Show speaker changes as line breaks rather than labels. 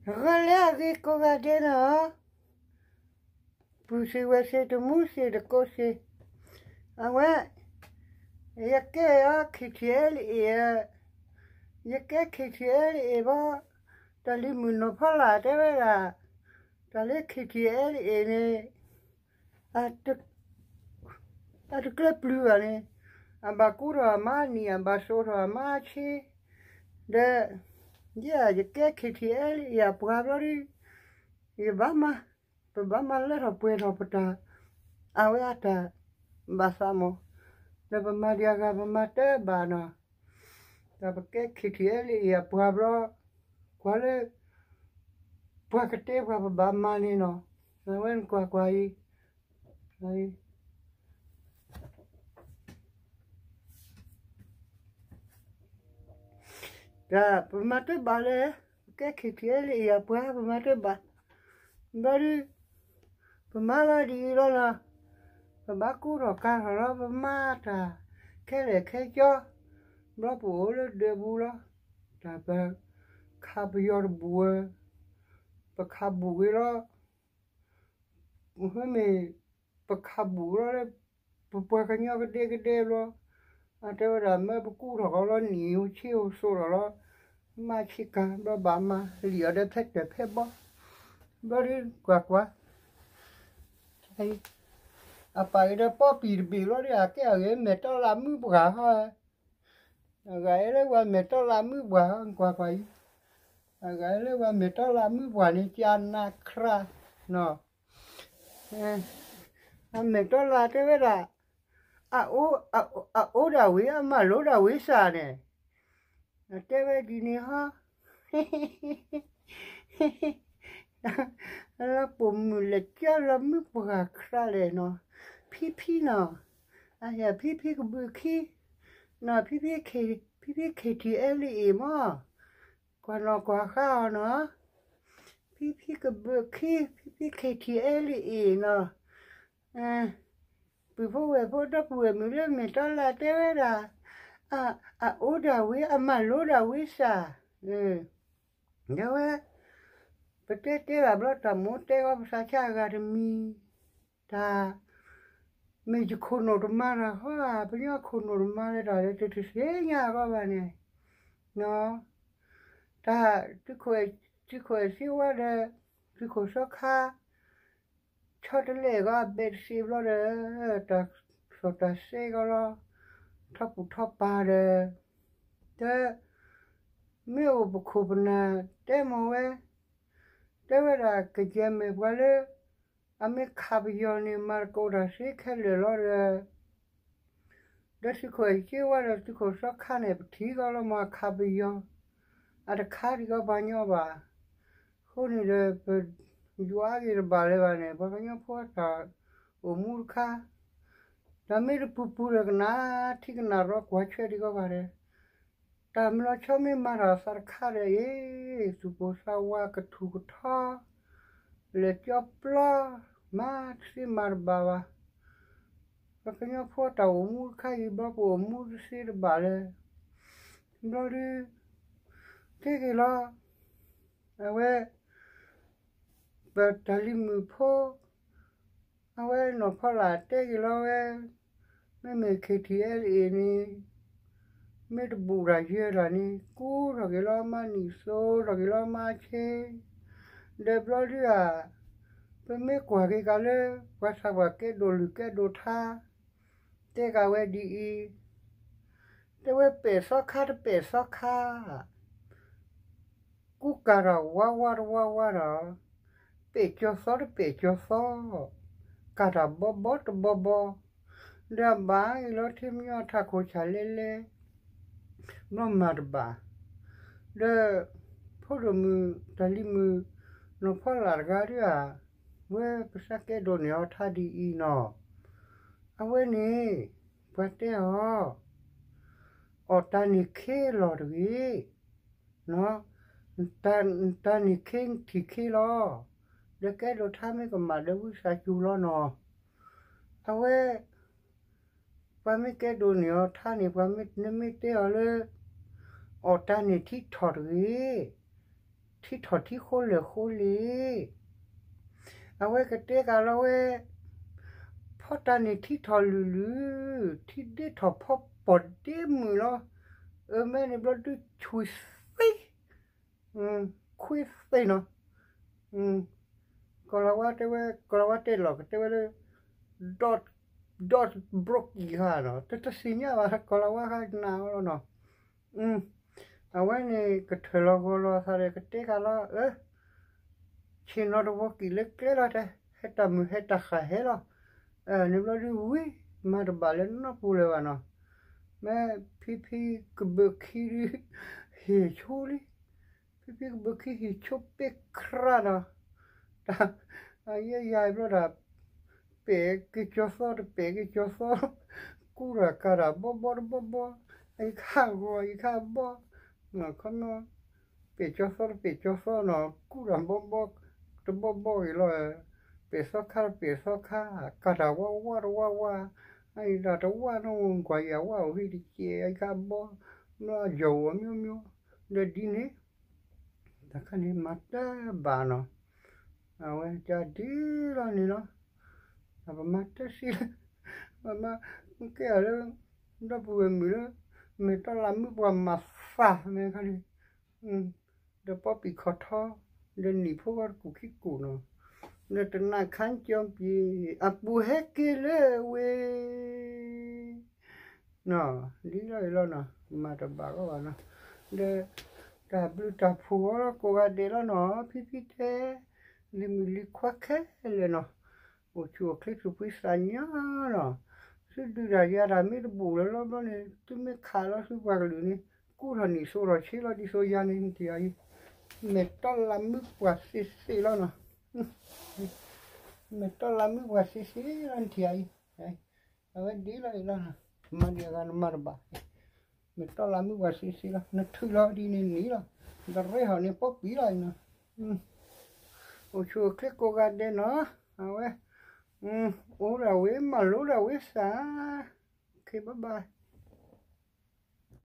Relais avec Cogadena. Poussez, ouais, c'est de mousse et de cossé. Ah ouais. Il y a que Kitiel et. Il y a que Kitiel et va. Dans les monopoles, tu vois là. Dans les Kitiel et les. À te club plus, allez. En bas, cours à mani, en bas, sur à machi. De. Il y a que Kitiel et à Poivre. Et va ma. Va ma, là, pour être. Ah ouais, attends. Basamo. Dapat madia dapat mata bana. Dapat ke kitiel ya puablo. Kuala puakete puaba bamani no. Nawen kuai. Ai. Da pemata bale ke kitiel ya puaba mata ba. Dari pemala di lona. Pebaku roka roka pemata. Kele kejo. Berapa ole debula. Dapat kabiyor buah. Pekabuira. Mungkin pekabura pupakanya gede-gede lo. Ada orang beku lo niu ciu sura lo. Macika lo bama lihat de pet bo. Beri kuat. Ai apa ida po pir lo dia ke age metal lamu buka ha. Aga ele wa metal lamu buka kuat. Aga ele wa metal lamu buka ni tiana kra no. Metal la te vera. A da we a malo da we sa ne. Te ve di ni ha. La pom le tia la mu pra krale no. Pipi no. A ya pipi ku bu ki. No pipi ke ti eli e mo. Kwa no kwa ka no. Pipi ku bu ki pipi ke ti eli e no. Before we put up with me tell la te vera. Oda we a maloda we sa. Yawe. Petete la blota mote wa sacha garmi. Ta. Me jikono mara ha. Penya kono mara da le te senya ga bane. No. Ta tiko si wa de tiko soka. Chotele ga bed si blore ta sota se ga lo. Top bare. Te me obukubna demowe. Te vera que jeme wale. Ame kabioni marco da si kele lore. Desi ko eki wale tiko so kane tiga lo ma kabion. Ada kariga banyo ba. Honi de juagi de balevane. Bakanyo pota. Umurka. Tamir pupura na tik na rock wache digo bare. Tamla chome mara sarkare ye suposa wa katuta. Le tiopla ma si marbawa. Bakanyo pota umurka ibapo umur sir bale. Blori tegila. Awe bertalimu po. Awe no pala tegila we. Me KTL ini me bura jera ni ku ragila mani so ragila mache de bloria pe me kwari kale wasawa ke do tha te ga we di I te we peso kha ku kara wa pecho so kara bobo da ba ilo timyo thako chalele no marba de poromu talimu no palargaria we pesake do ne thadi I no awe ni pate ho otani ke lorwi no tani king tikilo de ke do thame ko ma de wi sa chu lo no awe Pami ke dunia thani pami nemi te ale otani thi thorwi thi thọ thi khô lì à vậy cái tê cả lo vậy phó ta này thi thọ lử thi đế thọ phó bọt đế mùi lo mấy này bao nhiêu chui xí khui xí nó còn là what thế vậy còn là what thế lọ cái thế vậy dot broke gì hả nó thế xin nhá mà còn là what cái nào đó nó à vậy này cái thời lo sao cái tê cả lo chỉ nó đâu có kỳ lệ rồi thế hết ta khai hết rồi nếu nó đi vui mà đồ bà lên nó phù lên nó mẹ phi cái bậc khi hi chuli phi cái bậc khi hi chop pe kra nó ta ai bro da pe cái cho so cura cara bo ai khá bo nó con nó pe cho so nó cura bo cái bo rồi pe so kha cara wa ai ra đâu qua nó quay áo vào đi chơi ai cả bo nó giàu miêu để đi nè ta cái này mặt đó bà nó à vậy cha đi là nè nó à bà mặt đó xí mà cái ở đó nó vừa mới ta làm cái mà phá mẹ cái này để bỏ bị khó thọ để nỉ phố cái củ khí củ nó nên tụi nó khán chom gì à bu hết kia lệ we nó đi rồi lo nó mà tụi bà có bảo nó để ta phù nó cô gái để nó phi thế li mi li khoác hết lên nó ô chùa cái chụp cái sàn nhá nó sư đi ra mi bù nó này tụi mi khá là sư quạt lưỡi này cú là nỉ số rồi chỉ là đi số gia nên thì ai mẹ tao làm nước quạt xí lo nó mẹ tao làm cái quả xí anh thì ai vậy đi lại là mà đi gần mà bà mẹ tao làm cái quả xí là nó thui lo đi nên ní là nó rơi họ nên bóp bí lại nè ô chùa cái cô gái đây nó vậy ô là vậy mà lú là vậy sao ok bye bye